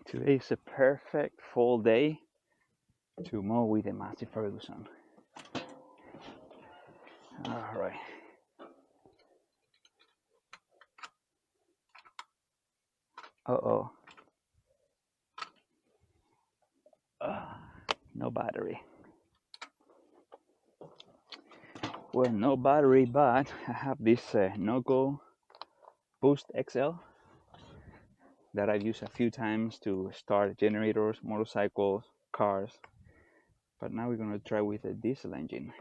Today is a perfect fall day to mow with the Massey Ferguson. All right. Uh-oh. No battery. Well, no battery, but I have this NOCO Boost XL that I've used a few times to start generators, motorcycles, cars. But now we're gonna try with a diesel engine.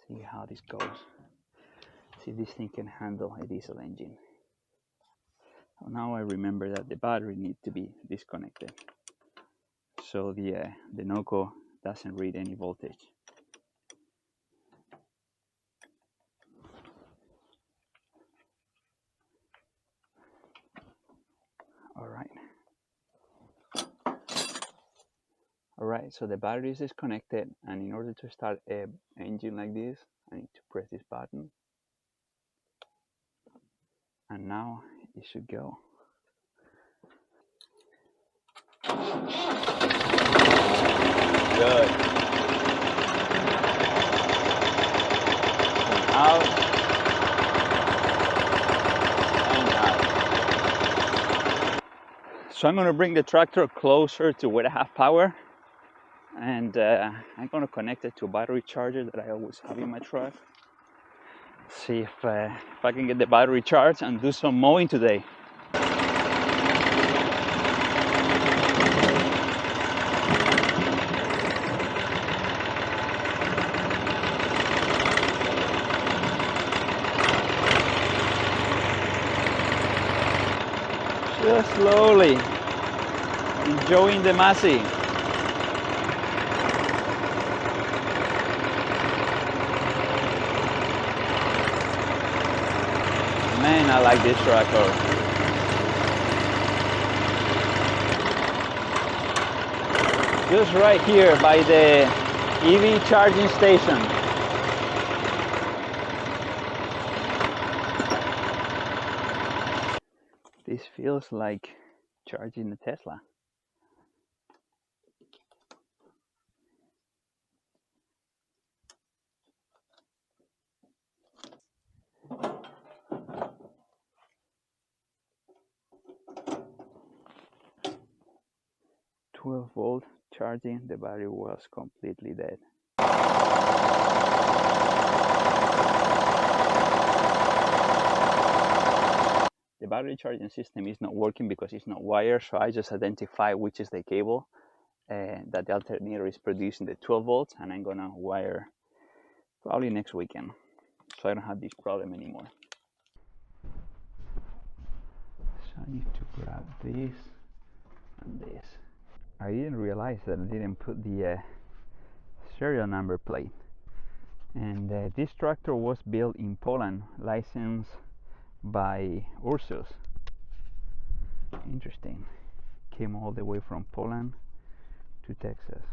See how this goes. See if this thing can handle a diesel engine. Now I remember that the battery needs to be disconnected, so the NOCO doesn't read any voltage. All right, so the battery is disconnected, and in order to start an engine like this, I need to press this button, and now it should go. Good. And out. And out. So I'm going to bring the tractor closer to where I have power, and I'm going to connect it to a battery charger that I always have in my truck. See if I can get the battery charged and do some mowing today. Just slowly enjoying the Massey. Man, I like this tractor. Just right here by the EV charging station. This feels like charging the Tesla. "12-volt charging, the battery was completely dead." The battery charging system is not working because it's not wired, so I just identify which is the cable that the alternator is producing the 12 volts, and I'm gonna wire probably next weekend, so I don't have this problem anymore. So I need to grab this and this. I didn't realize that I didn't put the serial number plate, and this tractor was built in Poland, licensed by Ursus. Interesting. Came all the way from Poland to Texas.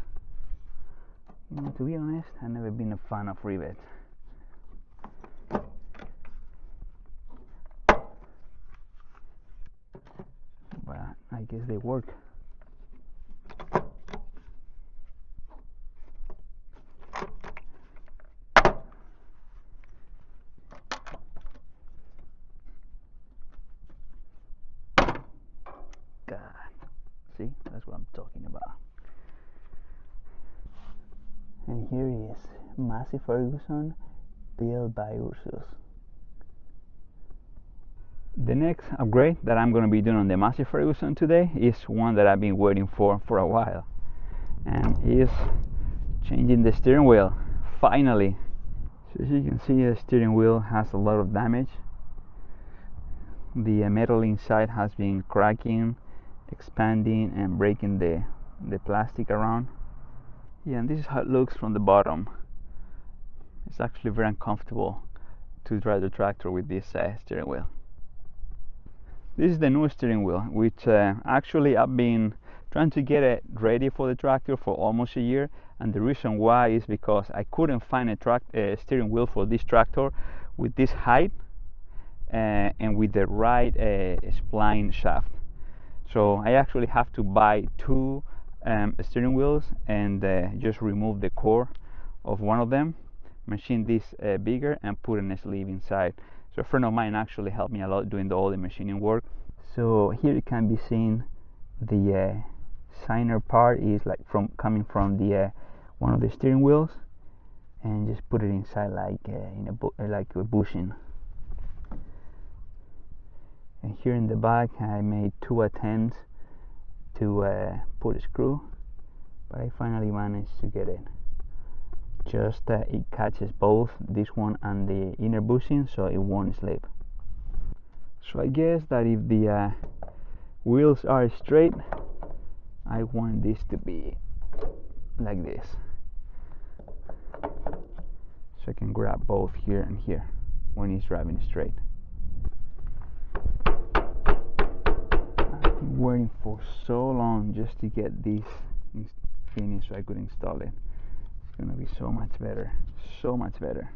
You know, to be honest, I've never been a fan of rivets. But I guess they work. God, see, that's what I'm talking about. And here is Massey Ferguson, built by Ursus. The next upgrade that I'm going to be doing on the Massey Ferguson today is one that I've been waiting for a while, and is changing the steering wheel, finally. So as you can see, the steering wheel has a lot of damage. The metal inside has been cracking, expanding, and breaking the plastic around. Yeah, and this is how it looks from the bottom. It's actually very uncomfortable to drive the tractor with this steering wheel. This is the new steering wheel, which actually I've been trying to get it ready for the tractor for almost a year, and the reason why is because I couldn't find a steering wheel for this tractor with this height and with the right spline shaft. So I actually have to buy two steering wheels and just remove the core of one of them, machine this bigger, and put a sleeve inside. So a friend of mine actually helped me a lot doing all the machining work. So here it can be seen the signer part is like coming from the one of the steering wheels, and just put it inside like in a bushing. And here in the back I made 2 attempts to put a screw, but I finally managed to get it. Just it catches both this one and the inner bushing, so it won't slip. So I guess that if the wheels are straight, I want this to be like this, so I can grab both here and here when he's driving straight. I've been waiting for so long just to get this finished so I could install it. It's gonna be so much better, so much better.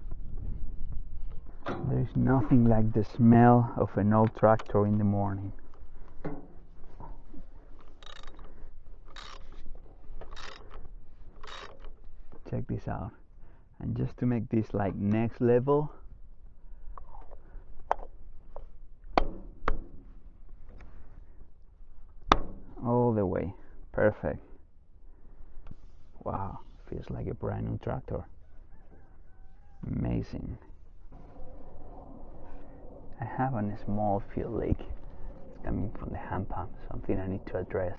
There's nothing like the smell of an old tractor in the morning. Check this out. And just to make this like next level, all the way, perfect. Wow, feels like a brand new tractor. Amazing. I have a small fuel leak. It's coming from the hand pump, something I need to address,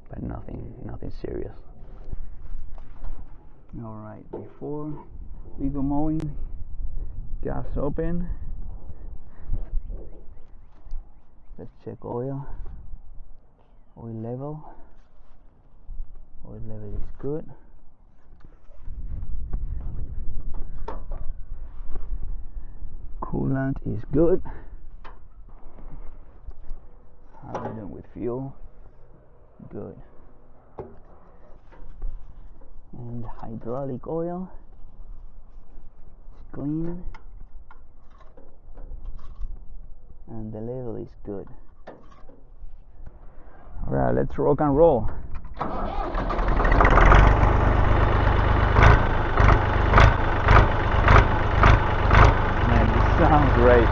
but nothing serious. All right, before we go mowing, gas open. Let's check oil level. Oil level is good. Coolant is good. How are we doing with fuel? Good. And hydraulic oil is clean, and the level is good. All right, let's rock and roll. Man, this sounds great.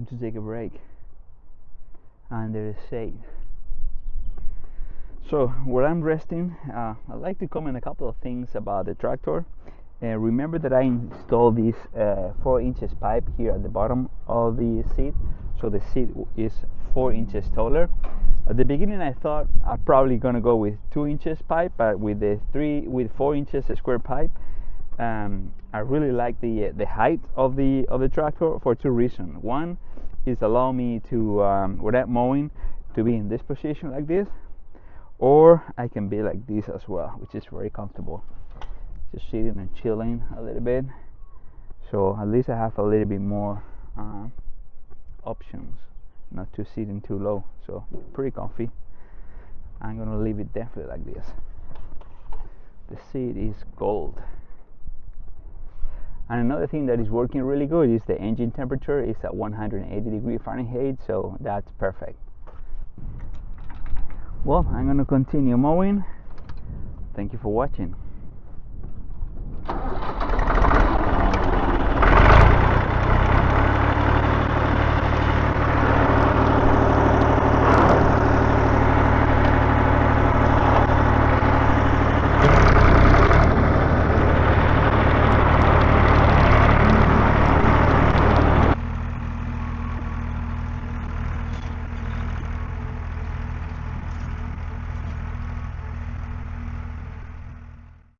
to take a break under the shade. So where I'm resting, I'd like to comment a couple of things about the tractor. Remember that I installed this 4 inches pipe here at the bottom of the seat, so the seat is 4 inches taller. At the beginning I thought I'm probably gonna go with 2 inches pipe, but with 4 inches square pipe, I really like the height of the tractor for 2 reasons. One is allow me to without mowing to be in this position like this, or I can be like this as well, which is very comfortable, just sitting and chilling a little bit. So at least I have a little bit more options, not to sitting too low, so pretty comfy. I'm gonna leave it definitely like this. The seat is gold. And another thing that is working really good is the engine temperature is at 180 degrees Fahrenheit, so that's perfect. Well, I'm gonna continue mowing. Thank you for watching.